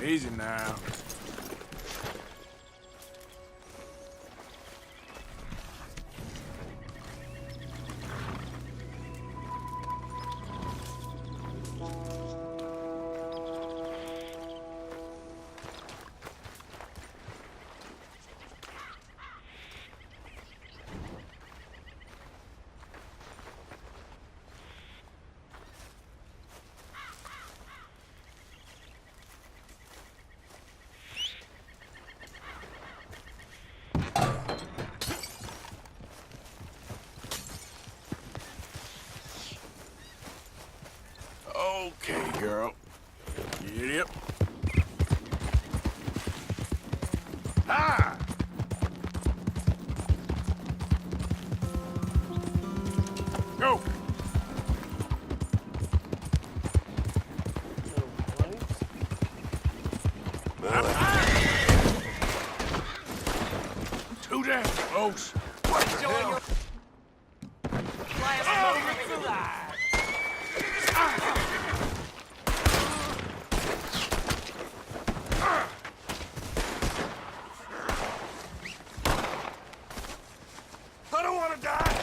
Easy now. Okay, girl. Get up. Ah! Go! Too damn close. What the hell? I don't want to die.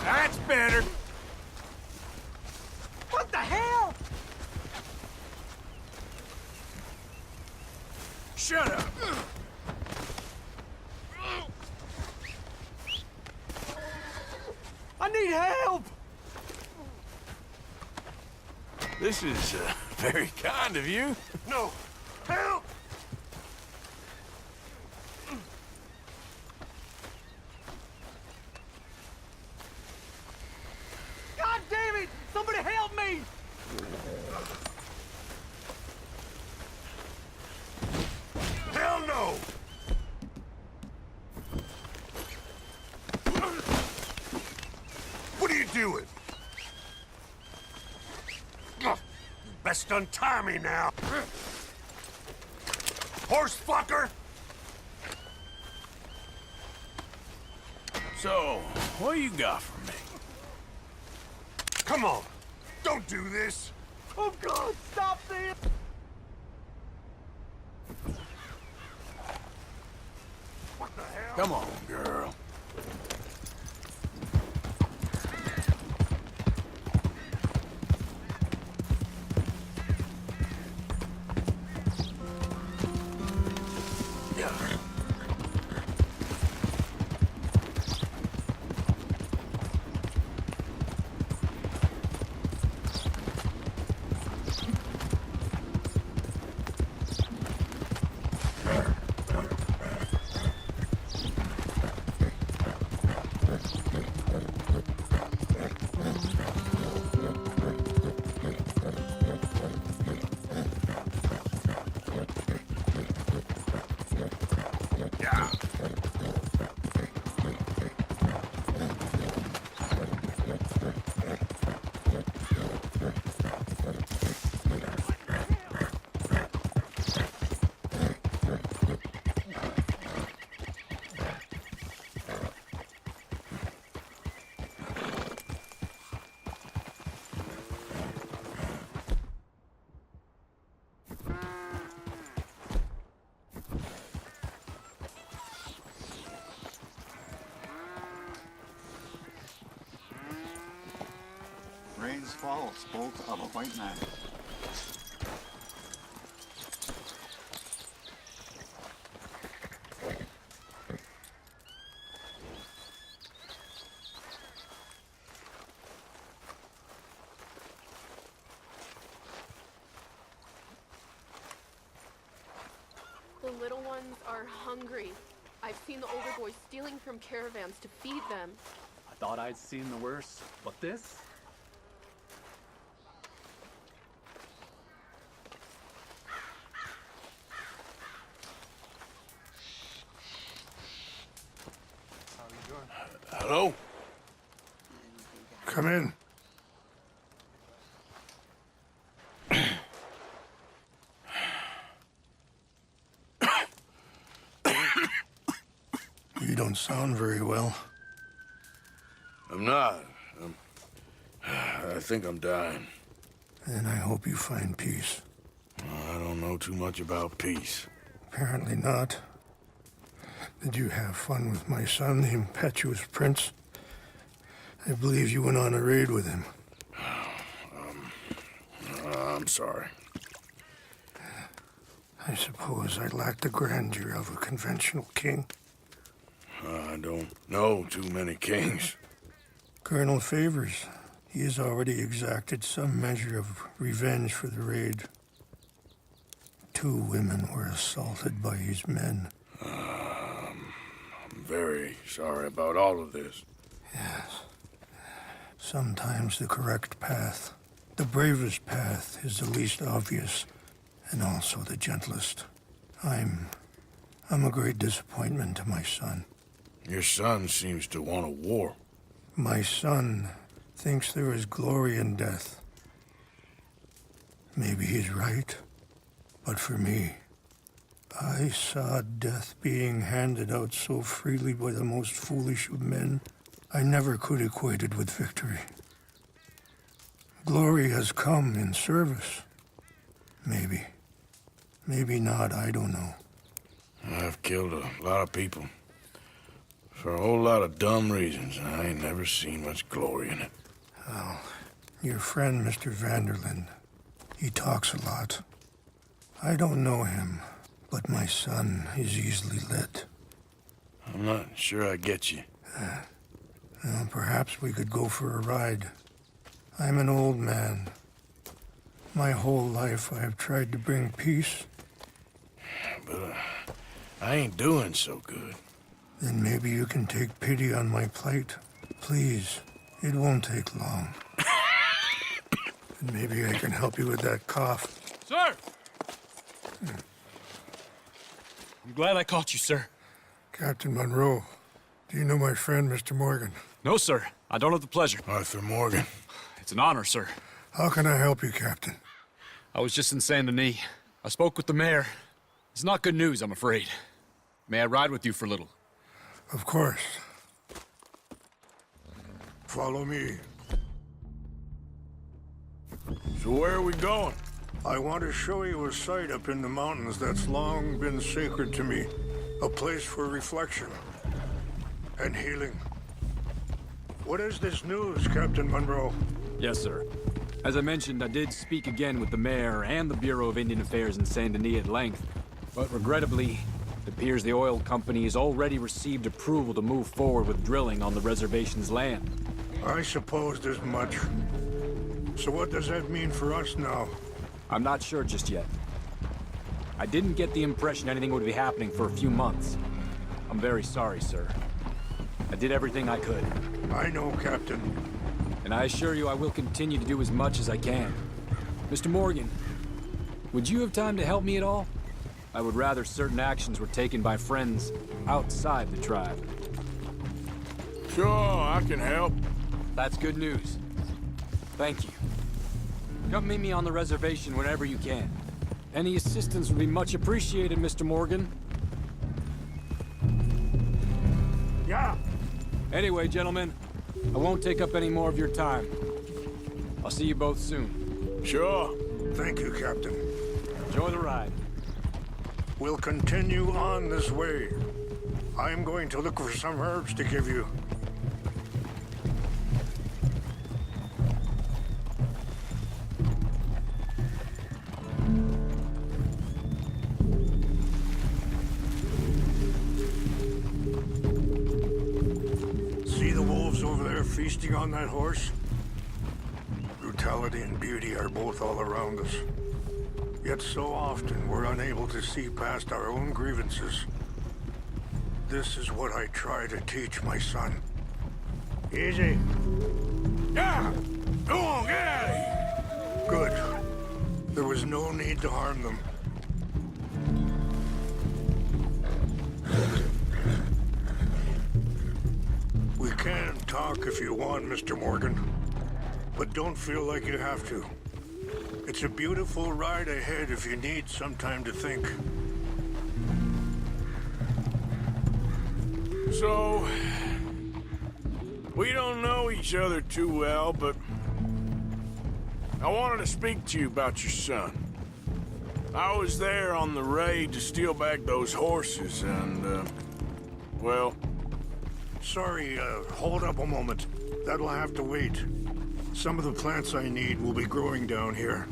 That's better. What the hell? Shut up. I need help! This is very kind of you. No! Help! God damn it! Somebody help me! Hell no! What are you doing? Ugh, best untie me now. Horse fucker! So, what you got for me? Come on, don't do this. Oh God, stop this! What the hell? Come on, girl. Rains fall, spoke of a white man. The little ones are hungry. I've seen the older boys stealing from caravans to feed them. I thought I'd seen the worst, but this? Hello? Come in. You don't sound very well. I'm not. I think I'm dying. Then I hope you find peace. I don't know too much about peace. Apparently not. Did you have fun with my son, the impetuous prince? I believe you went on a raid with him. I'm sorry. I suppose I lack the grandeur of a conventional king. I don't know too many kings. Colonel Favors, he has already exacted some measure of revenge for the raid. 2 women were assaulted by his men. I'm very sorry about all of this. Yes. Sometimes the correct path, the bravest path, is the least obvious, and also the gentlest. I'm a great disappointment to my son. Your son seems to want a war. My son thinks there is glory in death. Maybe he's right, but for me, I saw death being handed out so freely by the most foolish of men, I never could equate it with victory. Glory has come in service. Maybe. Maybe not, I don't know. I've killed a lot of people. For a whole lot of dumb reasons, and I ain't never seen much glory in it. Well, your friend, Mr. Vanderlyn, he talks a lot. I don't know him, but my son is easily led. I'm not sure I get you. Well, perhaps we could go for a ride. I'm an old man. My whole life I have tried to bring peace. But I ain't doing so good. Then maybe you can take pity on my plight. Please, it won't take long. And maybe I can help you with that cough. Sir! I'm glad I caught you, sir. Captain Monroe, do you know my friend, Mr. Morgan? No, sir. I don't have the pleasure. Arthur Morgan. It's an honor, sir. How can I help you, Captain? I was just in Saint Denis. I spoke with the mayor. It's not good news, I'm afraid. May I ride with you for a little? Of course. Follow me. So where are we going? I want to show you a site up in the mountains that's long been sacred to me. A place for reflection and healing. What is this news, Captain Monroe? Yes, sir. As I mentioned, I did speak again with the mayor and the Bureau of Indian Affairs in Saint Denis at length. But regrettably, it appears the oil company has already received approval to move forward with drilling on the reservation's land. I supposed as much. So what does that mean for us now? I'm not sure just yet. I didn't get the impression anything would be happening for a few months. I'm very sorry, sir. I did everything I could. I know, Captain. And I assure you I will continue to do as much as I can. Mr. Morgan, would you have time to help me at all? I would rather certain actions were taken by friends outside the tribe. Sure, I can help. That's good news. Thank you. Come meet me on the reservation whenever you can. Any assistance would be much appreciated, Mr. Morgan. Yeah. Anyway, gentlemen, I won't take up any more of your time. I'll see you both soon. Sure. Thank you, Captain. Enjoy the ride. We'll continue on this way. I'm going to look for some herbs to give you. See the wolves over there feasting on that horse? Brutality and beauty are both all around us. Yet so often we're unable to see past our own grievances. This is what I try to teach my son. Easy. Yeah! Go on, get out of here! Good. There was no need to harm them. We can talk if you want, Mr. Morgan. But don't feel like you have to. It's a beautiful ride ahead if you need some time to think. So, we don't know each other too well, but I wanted to speak to you about your son. I was there on the raid to steal back those horses, and, well... Sorry, hold up a moment. That'll have to wait. Some of the plants I need will be growing down here.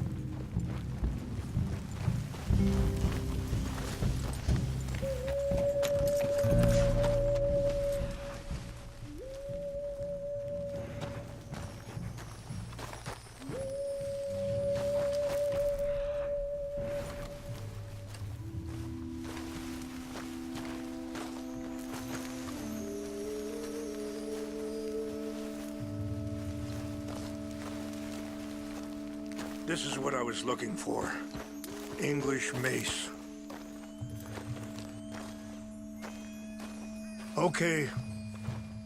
This is what I was looking for. English mace. Okay,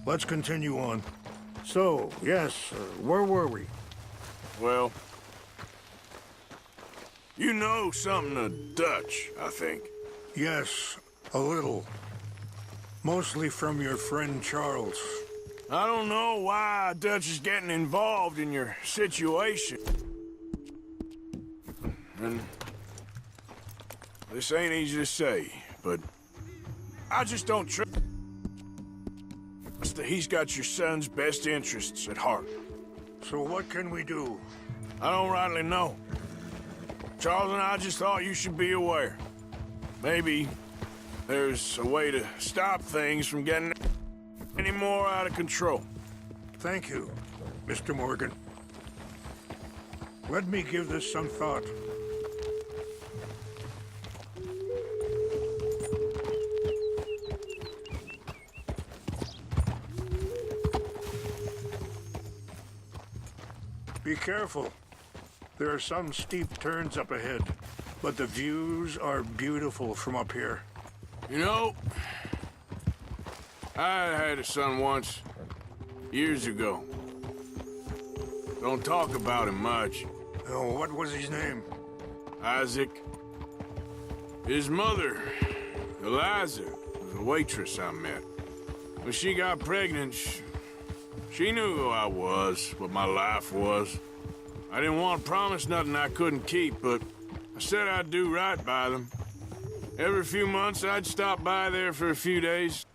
let's continue on. So, yes, where were we? Well... You know something of Dutch, I think. Yes, a little. Mostly from your friend Charles. I don't know why Dutch is getting involved in your situation. And this ain't easy to say, but I just don't trust that he's got your son's best interests at heart. So what can we do? I don't rightly know. Charles and I just thought you should be aware. Maybe there's a way to stop things from getting any more out of control. Thank you, Mr. Morgan. Let me give this some thought. Be careful. There are some steep turns up ahead, but the views are beautiful from up here. You know, I had a son once, years ago. Don't talk about him much. Oh, what was his name? Isaac. His mother, Eliza, was a waitress I met. When she got pregnant, she knew who I was, what my life was. I didn't want to promise nothing I couldn't keep, but I said I'd do right by them. Every few months, I'd stop by there for a few days.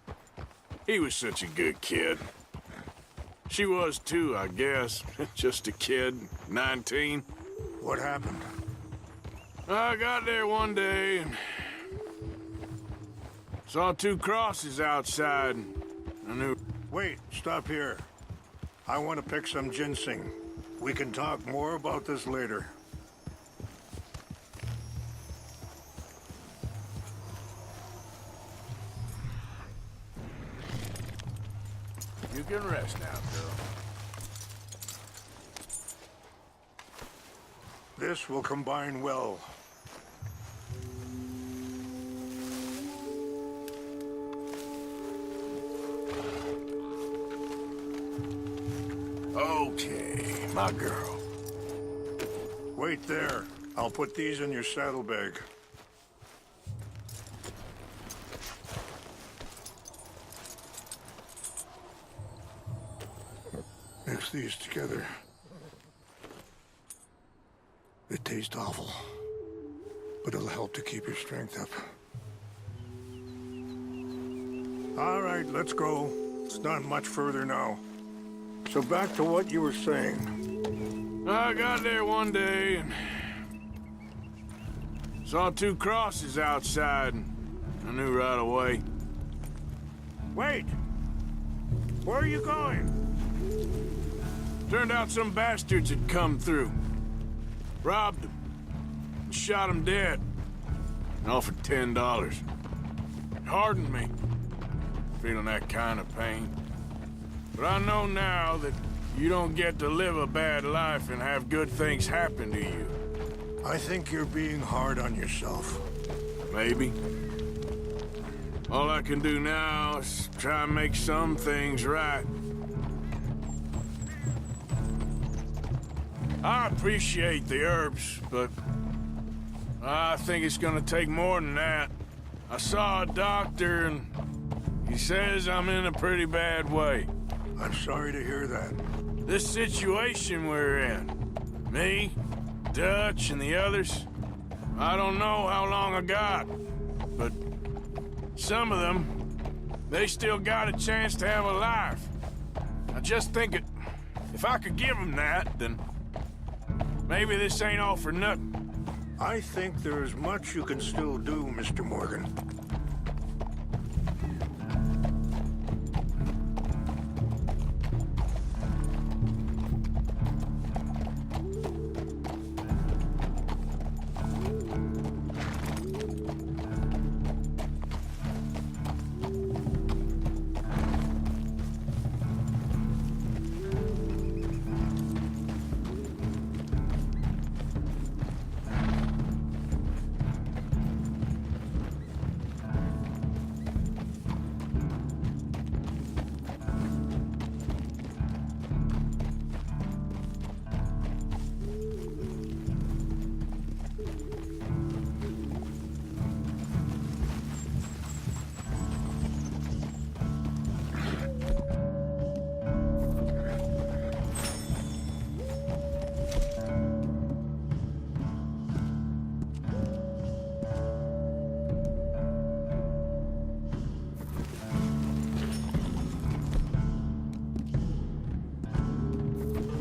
He was such a good kid. She was too, I guess. Just a kid, 19. What happened? I got there one day and saw 2 crosses outside. I knew... Wait, stop here. I want to pick some ginseng. We can talk more about this later. You can rest now, girl. This will combine well. Okay, my girl. Wait there. I'll put these in your saddlebag. Mix these together. It tastes awful, but it'll help to keep your strength up. All right, let's go. It's not much further now. So back to what you were saying. I got there one day and saw 2 crosses outside, and I knew right away. Wait! Where are you going? Turned out some bastards had come through. Robbed them. And shot them dead. And offered $10. It hardened me. Feeling that kind of pain. But I know now that you don't get to live a bad life and have good things happen to you. I think you're being hard on yourself. Maybe. All I can do now is try and make some things right. I appreciate the herbs, but I think it's gonna take more than that. I saw a doctor and he says I'm in a pretty bad way. I'm sorry to hear that. This situation we're in, Me, Dutch, and the others. I don't know how long I got, but some of them, they still got a chance to have a life. I just think if I could give them that, then maybe this ain't all for nothing. I think there is much you can still do, Mr. Morgan.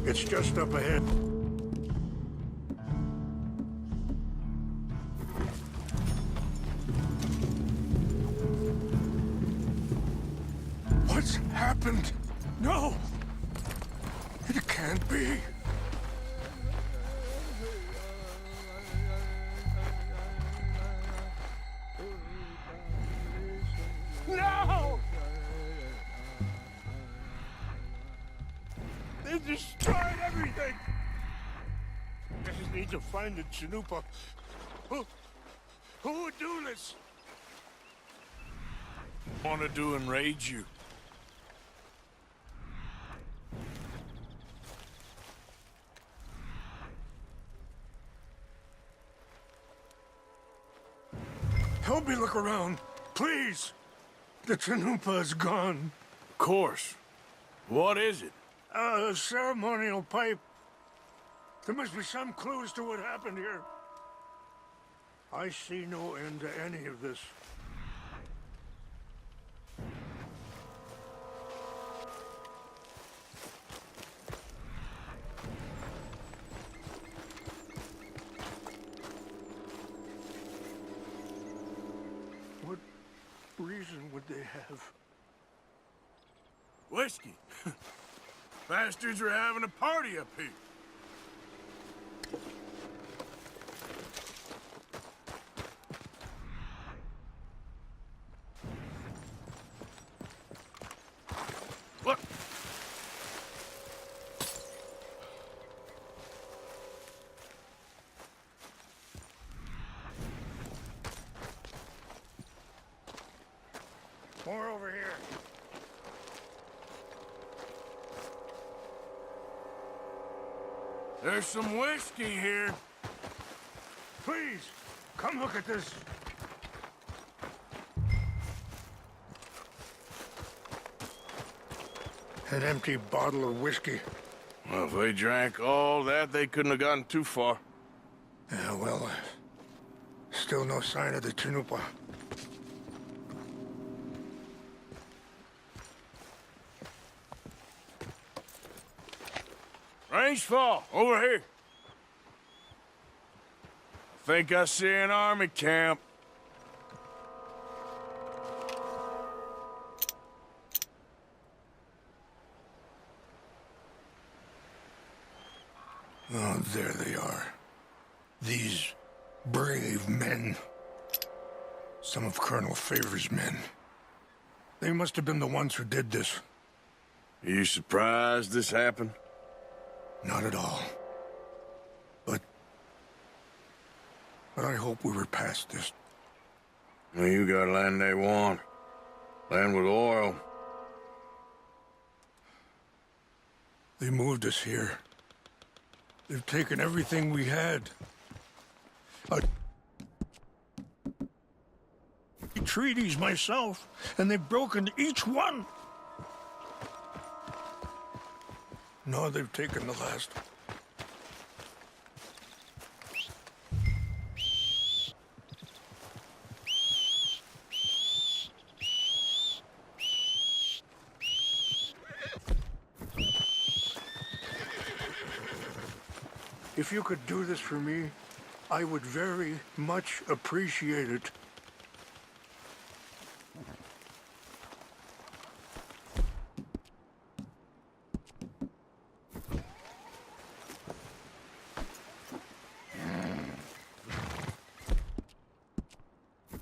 It's just up ahead. What's happened? No! It can't be. No! They destroyed everything! I just need to find the Chanupa. Who would do this? Wanted to enrage you. Help me look around, please. The Chanupa is gone. Of course. What is it? A ceremonial pipe. There must be some clues to what happened here. I see no end to any of this. What reason would they have? Whiskey. Bastards are having a party up here. What? More over here. There's some whiskey here. Please, come look at this. An empty bottle of whiskey. Well, if they drank all that, they couldn't have gotten too far. Yeah, well, still no sign of the Chanupa. Range fall, over here. I think I see an army camp. Oh, there they are. These brave men. Some of Colonel Favor's men. They must have been the ones who did this. Are you surprised this happened? Not at all. But I hope we were past this. Well, you got land they want. Land with oil. They moved us here. They've taken everything we had. Treaties myself, and they've broken each one. No, they've taken the last. If you could do this for me, I would very much appreciate it.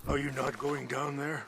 Are you not going down there?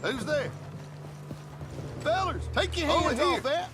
Who's there? Fellers, take your hands off that.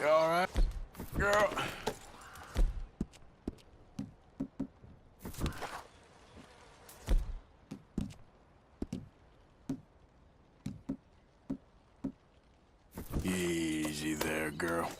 You all right? girl. Easy there, girl.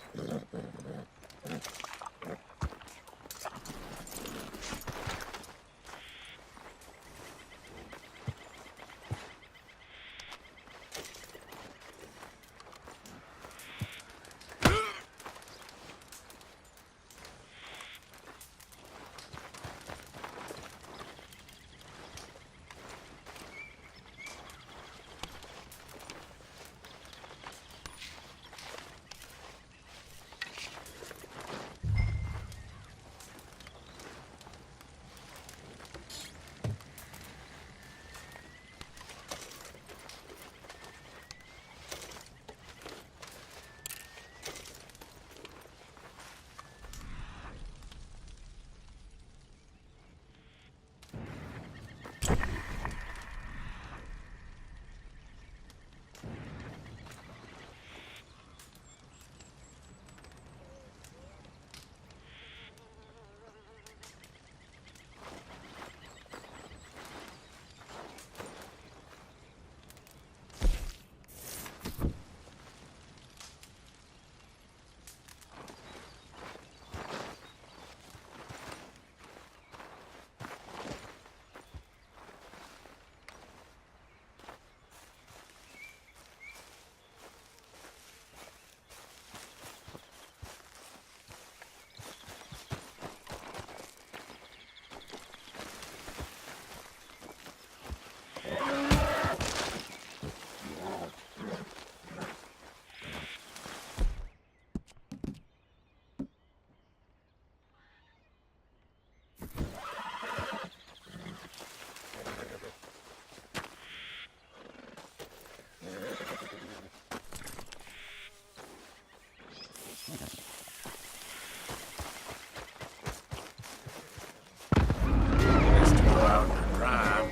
Best to go out in the prime.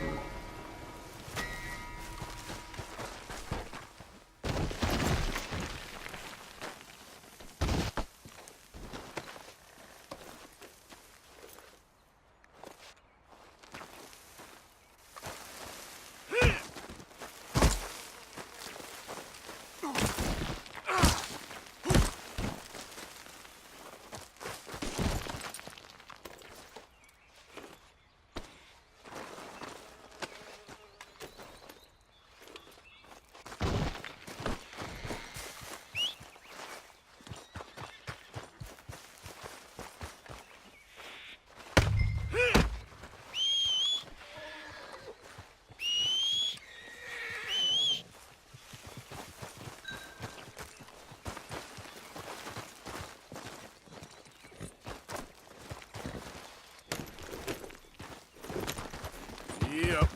Yep.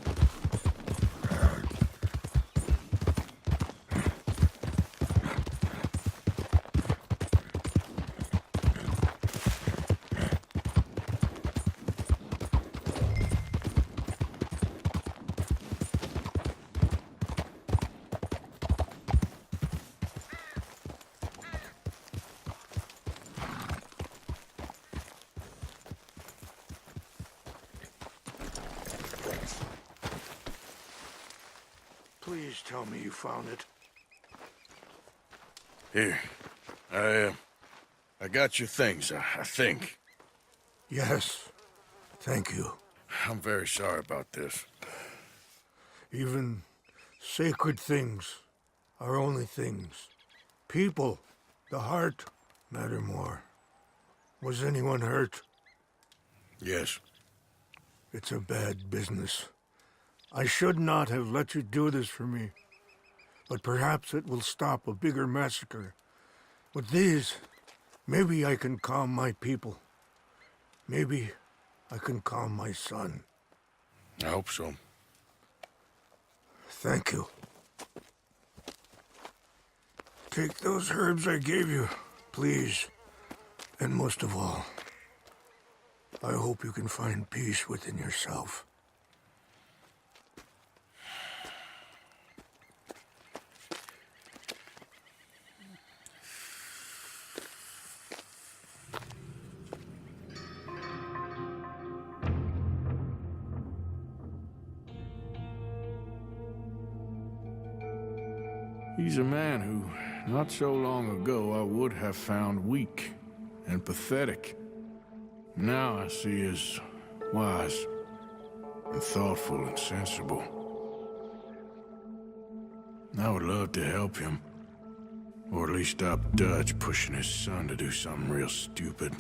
Please tell me you found it. Here. I got your things, I think. Yes. Thank you. I'm very sorry about this. Even sacred things are only things. People, the heart, matter more. Was anyone hurt? Yes. It's a bad business. I should not have let you do this for me. But perhaps it will stop a bigger massacre. With these, maybe I can calm my people. Maybe I can calm my son. I hope so. Thank you. Take those herbs I gave you, please. And most of all, I hope you can find peace within yourself. He's a man who, not so long ago, I would have found weak and pathetic. Now I see as wise and thoughtful and sensible. I would love to help him. Or at least stop Dutch pushing his son to do something real stupid.